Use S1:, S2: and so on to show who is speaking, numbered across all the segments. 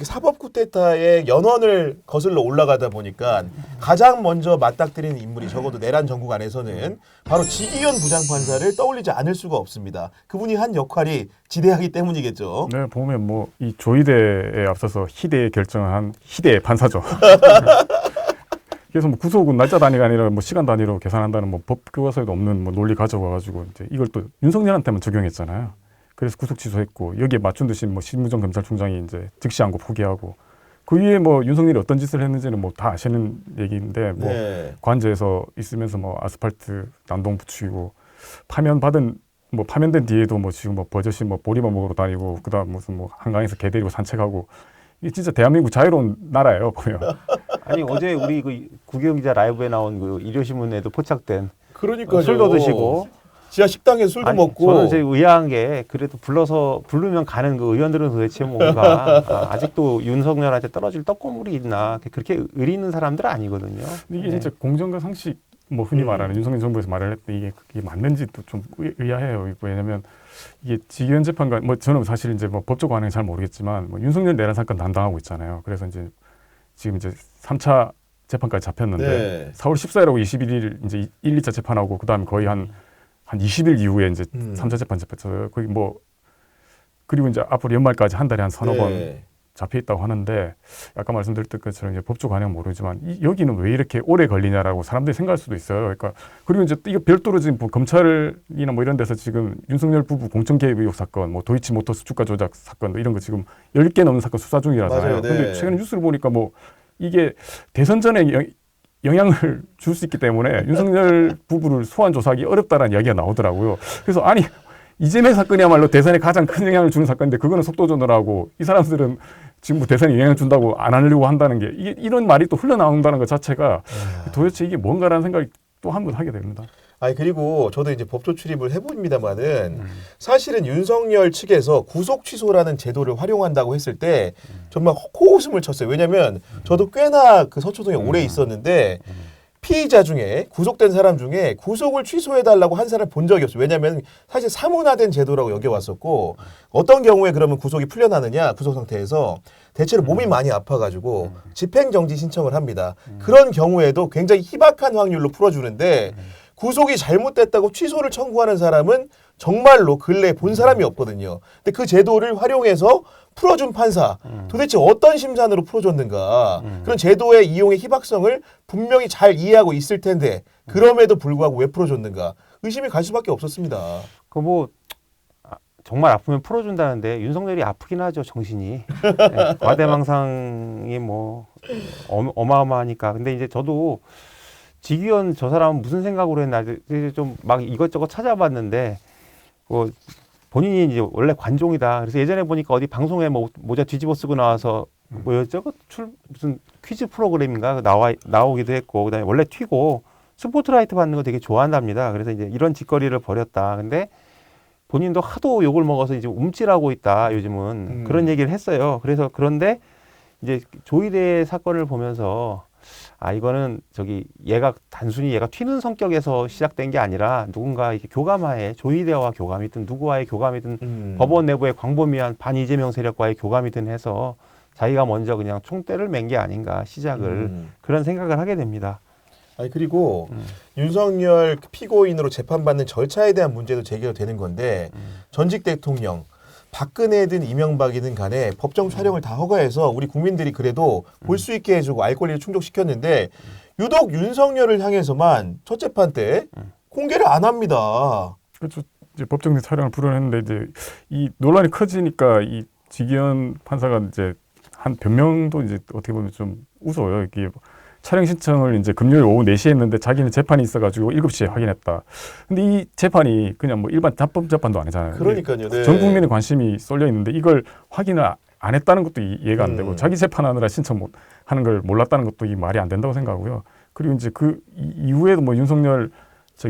S1: 사법 쿠데타의 연원을 거슬러 올라가다 보니까 가장 먼저 맞닥뜨리는 인물이 적어도 내란 정국 안에서는 바로 지기현 부장판사를 떠올리지 않을 수가 없습니다. 그분이 한 역할이 지대하기 때문이겠죠.
S2: 네, 보면 뭐 이 조이대에 앞서서 희대의 결정을 한 희대의 판사죠. 그래서 뭐 구속은 날짜 단위가 아니라 뭐 시간 단위로 계산한다는 뭐 법 교과서에도 없는 뭐 논리 가져와가지고 이제 이걸 또 윤석열한테만 적용했잖아요. 그래서 구속 취소했고 여기에 맞춘 듯이 뭐 심우정 검찰총장이 이제 즉시 안고 포기하고 그 위에 뭐 윤석열이 어떤 짓을 했는지는 뭐 다 아시는 얘기인데 뭐
S1: 네.
S2: 관저에서 있으면서 뭐 아스팔트 난동 붙이고 파면된 뒤에도 뭐 지금 뭐 버젓이 뭐 보리밥 먹으러 다니고 그다음 무슨 뭐 한강에서 개 데리고 산책하고 이게 진짜 대한민국 자유로운 나라예요 보면.
S3: 아니 어제 우리 그 구경 기자 라이브에 나온 그 일요신문에도 포착된
S1: 그러니까요.
S3: 술도 드시고
S1: 지하 식당에 술도
S3: 아니,
S1: 먹고.
S3: 저는 제일 의아한 게 그래도 부르면 가는 그 의원들은 도대체 뭔가 아직도 윤석열한테 떨어질 떡고물이 있나 그렇게 의리 있는 사람들은 아니거든요.
S2: 이게 진짜 공정과 상식 뭐 흔히 말하는 윤석열 정부에서 말을 했던 이게 그게 맞는지도 좀 의아해요. 왜냐하면 이게 지기현 재판관 뭐 저는 사실 이제 뭐 법적 관행은 잘 모르겠지만 뭐 윤석열 내란 사건 담당하고 있잖아요. 그래서 이제 지금 이제 3차 재판까지 잡혔는데
S1: 네.
S2: 4월 14일하고 21일 이제 1, 2차 재판하고 그다음에 거의 한 20일 이후에 이제 3차 재판 잡혔어요. 거기 뭐 그리고 이제 앞으로 연말까지 한 달에 한 서너
S1: 네.
S2: 번 잡혀 있다고 하는데 아까 말씀드렸던 것처럼 이제 법적 관행은 모르지만 여기는 왜 이렇게 오래 걸리냐라고 사람들이 생각할 수도 있어요. 그러니까 그리고 이제 이거 별도로 지금 뭐 검찰이나 뭐 이런 데서 지금 윤석열 부부 공천 개입 의혹 사건, 뭐 도이치모터스 주가 조작 사건 이런 거 지금 10개 넘는 사건 수사 중이라서요.
S1: 맞아요. 네.
S2: 근데 최근에 뉴스를 보니까 뭐 이게 대선 전에 영향을 줄 수 있기 때문에 윤석열 부부를 소환 조사하기 어렵다라는 이야기가 나오더라고요. 그래서 아니 이재명 사건이야말로 대선에 가장 큰 영향을 주는 사건인데 그거는 속도전을 하고 이 사람들은 지금 뭐 대선에 영향을 준다고 안 하려고 한다는 게 이런 말이 또 흘러나온다는 것 자체가 도대체 이게 뭔가라는 생각이 또 한 번 하게 됩니다.
S1: 아니 그리고 저도 이제 법조 출입을 해봅니다만은 사실은 윤석열 측에서 구속 취소라는 제도를 활용한다고 했을 때 정말 코웃음을 쳤어요. 왜냐하면 저도 꽤나 그 서초동에 오래 있었는데 피의자 중에 구속된 사람 중에 구속을 취소해달라고 한 사람을 본 적이 없어요. 왜냐하면 사실 사문화된 제도라고 여겨왔었고 어떤 경우에 그러면 구속이 풀려나느냐 구속 상태에서 대체로 몸이 많이 아파가지고 집행정지 신청을 합니다. 그런 경우에도 굉장히 희박한 확률로 풀어주는데 구속이 잘못됐다고 취소를 청구하는 사람은 정말로 근래에 본 사람이 없거든요. 근데 그 제도를 활용해서 풀어준 판사 도대체 어떤 심산으로 풀어줬는가 그런 제도의 이용의 희박성을 분명히 잘 이해하고 있을 텐데 그럼에도 불구하고 왜 풀어줬는가 의심이 갈 수밖에 없었습니다.
S3: 그 뭐 정말 아프면 풀어준다는데 윤석열이 아프긴 하죠 정신이. 네, 과대망상이 뭐 어마어마하니까. 근데 이제 저도 지기현 저 사람은 무슨 생각으로 했나 좀 막 이것저것 찾아봤는데 본인이 이제 원래 관종이다. 그래서 예전에 보니까 어디 방송에 뭐 모자 뒤집어 쓰고 나와서 뭐였죠? 무슨 퀴즈 프로그램인가 나오기도 했고 그다음에 원래 튀고 스포트라이트 받는 거 되게 좋아한답니다. 그래서 이제 이런 짓거리를 벌였다. 근데 본인도 하도 욕을 먹어서 이제 움찔하고 있다. 요즘은 그런 얘기를 했어요. 그래서 그런데 이제 조이대 사건을 보면서 이거는 얘가 단순히 튀는 성격에서 시작된 게 아니라 누군가 이렇게 교감하에 조이대와 교감이든 누구와의 교감이든 법원 내부의 광범위한 반 이재명 세력과의 교감이든 해서 자기가 먼저 그냥 총대를 맨 게 아닌가 시작을 그런 생각을 하게 됩니다.
S1: 아니 그리고 윤석열 피고인으로 재판받는 절차에 대한 문제도 제기가 되는 건데 전직 대통령 박근혜든 이명박이든 간에 법정 촬영을 다 허가해서 우리 국민들이 그래도 볼 수 있게 해주고 알 권리를 충족시켰는데 유독 윤석열을 향해서만 첫 재판 때 공개를 안 합니다.
S2: 그렇죠. 이제 법정 촬영을 불허했는데 이제 이 논란이 커지니까 이 지기현 판사가 이제 한 변명도 이제 어떻게 보면 좀 우스워요. 이게 촬영 신청을 이제 금요일 오후 4시에 했는데 자기는 재판이 있어가지고 7시에 확인했다. 근데 이 재판이 그냥 뭐 일반 합법 재판도 아니잖아요.
S1: 그러니까요. 네.
S2: 전 국민의 관심이 쏠려 있는데 이걸 확인을 안 했다는 것도 이해가 안 되고 자기 재판하느라 신청 못 하는 걸 몰랐다는 것도 이 말이 안 된다고 생각하고요. 그리고 이제 그 이후에도 뭐 윤석열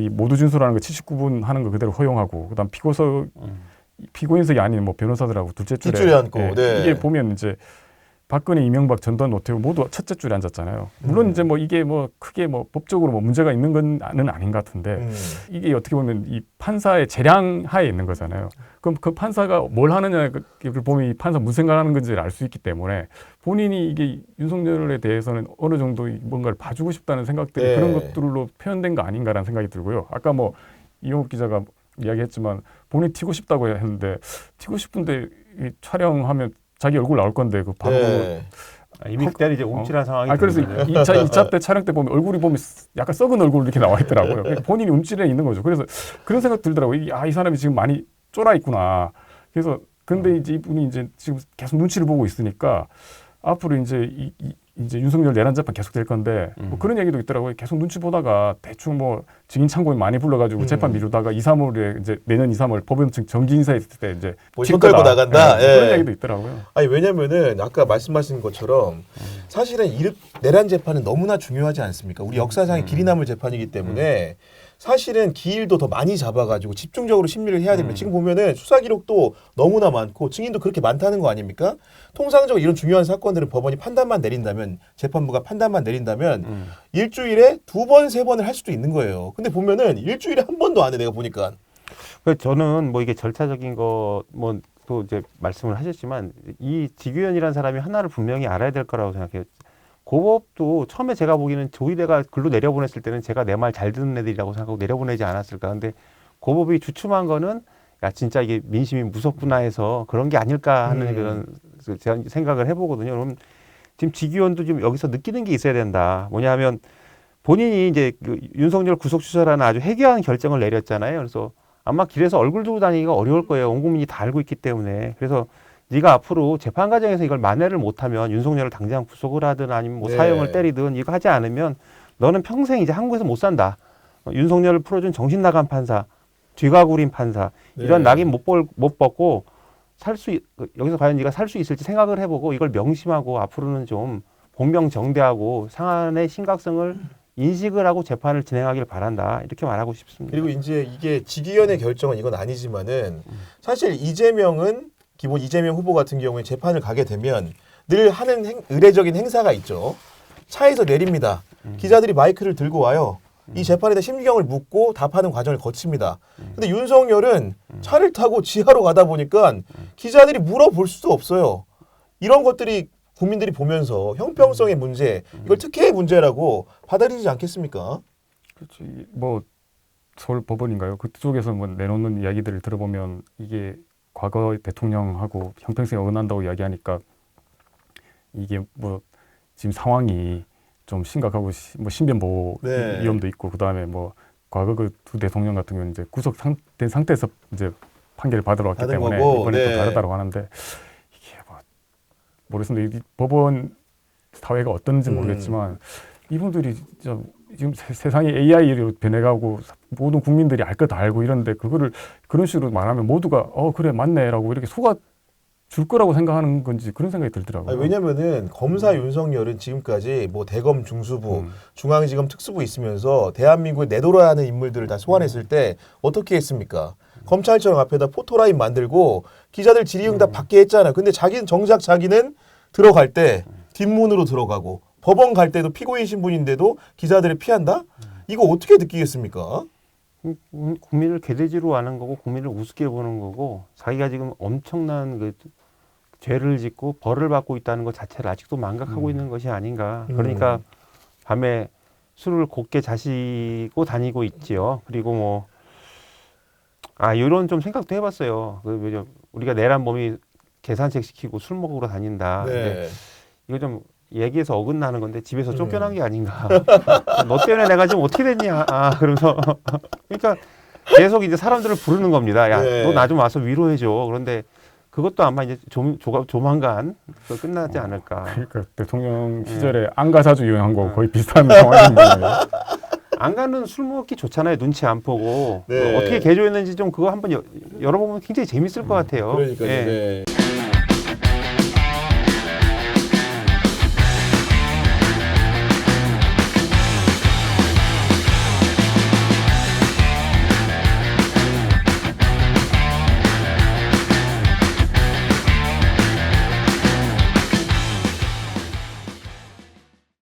S2: 모두 준수라는 거 79분 하는 거 그대로 허용하고 그다음 피고인석이 아닌 뭐 변호사들하고 둘째 줄에
S1: 뒷줄에 앉고 네.
S2: 이게 보면 이제 박근혜, 이명박, 전두환, 노태우 모두 첫째 줄에 앉았잖아요. 물론 이제 뭐 이게 뭐 크게 뭐 법적으로 뭐 문제가 있는 건 아닌 것 같은데 이게 어떻게 보면 이 판사의 재량 하에 있는 거잖아요. 그럼 그 판사가 뭘 하느냐를 보면 이 판사 무슨 생각하는 건지를 알 수 있기 때문에 본인이 이게 윤석열에 대해서는 어느 정도 뭔가를 봐주고 싶다는 생각들이
S1: 네.
S2: 그런 것들로 표현된 거 아닌가라는 생각이 들고요. 아까 뭐 이용욱 기자가 이야기했지만 본인 튀고 싶다고 했는데 튀고 싶은데 이 촬영하면 자기 얼굴 나올 건데 그 바로
S1: 네.
S3: 이미 그때는 이제 움찔한 상황이
S2: 그래서
S3: 되거든요.
S2: 2차 때 촬영 때 보면 얼굴이 보면 약간 썩은 얼굴 이렇게 나와 있더라고요. 그러니까 본인이 움찔해 있는 거죠. 그래서 그런 생각 들더라고요. 이 사람이 지금 많이 쫄아 있구나. 그래서 근데 이제 이분이 이제 지금 계속 눈치를 보고 있으니까 앞으로 이제 이제 윤석열 내란 재판 계속 될 건데 뭐 그런 얘기도 있더라고요. 계속 눈치 보다가 대충 뭐 증인 참고인 많이 불러가지고 재판 미루다가 2, 3월에 이제 내년 2, 3월 법원 정기 인사했을 때 이제
S1: 뭐 손 떨고 나간다.
S2: 네, 그런
S1: 예.
S2: 얘기도 있더라고요.
S1: 아니 왜냐면은 아까 말씀하신 것처럼 사실은 내란 재판은 너무나 중요하지 않습니까? 우리 역사상의 길이 남을 재판이기 때문에 사실은 기일도 더 많이 잡아가지고 집중적으로 심리를 해야 됩니다. 지금 보면은 수사 기록도 너무나 많고 증인도 그렇게 많다는 거 아닙니까? 통상적으로 이런 중요한 사건들은 법원이 판단만 내린다면 재판부가 판단만 내린다면 일주일에 2번, 3번을 할 수도 있는 거예요. 근데 보면은 일주일에 한 번도 안 해. 내가 보니까.
S3: 그래서 저는 뭐 이게 절차적인 거 뭐 또 이제 말씀을 하셨지만 이 지규현이라는 사람이 하나를 분명히 알아야 될 거라고 생각해요. 고법도 처음에 제가 보기에는 조희대가 글로 내려보냈을 때는 제가 내 말 잘 듣는 애들이라고 생각하고 내려보내지 않았을까. 근데 고법이 주춤한 거는 야 진짜 이게 민심이 무섭구나 해서 그런 게 아닐까 하는 그런 제가 생각을 해보거든요. 그럼 지금 지규현도 지금 여기서 느끼는 게 있어야 된다. 뭐냐면 본인이 이제 그 윤석열 구속 취소라는 아주 해괴한 결정을 내렸잖아요. 그래서 아마 길에서 얼굴 들고 다니기가 어려울 거예요. 온 국민이 다 알고 있기 때문에. 그래서 네가 앞으로 재판 과정에서 이걸 만회를 못하면 윤석열을 당장 구속을 하든 아니면 뭐
S1: 네.
S3: 사형을 때리든 이거 하지 않으면 너는 평생 이제 한국에서 못 산다. 윤석열을 풀어준 정신 나간 판사, 뒤가구린 판사 이런
S1: 네.
S3: 낙인 못 벗고 여기서 과연 네가 살 수 있을지 생각을 해보고 이걸 명심하고 앞으로는 좀 공명정대하고 상한의 심각성을 인식을 하고 재판을 진행하길 바란다. 이렇게 말하고 싶습니다.
S1: 그리고 이제 이게 지기현의 결정은 이건 아니지만은 사실 이재명은 기본 이재명 후보 같은 경우에 재판을 가게 되면 늘 하는 의례적인 행사가 있죠. 차에서 내립니다. 기자들이 마이크를 들고 와요. 이 재판에 대한 심경을 묻고 답하는 과정을 거칩니다. 근데 윤석열은 차를 타고 지하로 가다 보니까 기자들이 물어볼 수도 없어요. 이런 것들이 국민들이 보면서 형평성의 문제, 이걸 특혜의 문제라고 받아들이지 않겠습니까?
S2: 그렇지. 뭐 서울 법원인가요? 그쪽에서 뭐 내놓는 이야기들을 들어보면 이게 과거 대통령하고 형평성에 어긋난다고 이야기하니까 이게 뭐 지금 상황이 좀 심각하고 뭐 신변 보호
S1: 네.
S2: 위험도 있고 그다음에 뭐 과거 그 두 대통령 같은 경우는 이제 구속된 상태에서 이제 판결을 받으러 왔기
S1: 받은
S2: 때문에
S1: 거고,
S2: 이번에
S1: 네.
S2: 또 다르다고 하는데 이게 뭐 모르겠습니다. 이 법원 사회가 어떤지 모르겠지만 이분들이 진짜 지금 세상이 AI로 변해가고 모든 국민들이 알 것 다 알고 이런데 그거를 그런 식으로 말하면 모두가 그래 맞네라고 이렇게 속아 줄 거라고 생각하는 건지 그런 생각이 들더라고요.
S1: 아니, 왜냐면은 검사 윤석열은 지금까지 뭐 대검 중수부, 중앙지검 특수부 있으면서 대한민국에 내돌아야 하는 인물들을 다 소환했을 때 어떻게 했습니까? 검찰청 앞에다 포토라인 만들고 기자들 질의응답 받게 했잖아. 근데 정작 자기는 들어갈 때 뒷문으로 들어가고 법원 갈 때도 피고인 신분인데도 기자들을 피한다? 이거 어떻게 느끼겠습니까?
S3: 국민을 개돼지로 하는 거고 국민을 우습게 보는 거고 자기가 지금 엄청난 그 죄를 짓고 벌을 받고 있다는 것 자체를 아직도 망각하고 있는 것이 아닌가. 그러니까 밤에 술을 곱게 자시고 다니고 있지요. 그리고 뭐 이런 좀 생각도 해봤어요. 우리가 내란범이 계산책 시키고 술 먹으러 다닌다.
S1: 네.
S3: 이거 좀 얘기해서 어긋나는 건데 집에서 쫓겨난 게 아닌가. 너 때문에 내가 지금 어떻게 됐냐. 그러면서 그러니까 계속 이제 사람들을 부르는 겁니다. 야,
S1: 네.
S3: 너 나 좀 와서 위로해줘. 그런데 그것도 아마 이제 조만간 끝나지 않을까.
S2: 그러니까 대통령 시절에 안가사주 유행한 거 거의 비슷한 상황인데.
S3: 안 가는 술 먹기 좋잖아요. 눈치 안 보고
S1: 네.
S3: 어떻게 개조했는지 좀 그거 한번 열어보면 굉장히 재밌을 것 같아요.
S1: 그러니까요.
S3: 예.
S1: 네.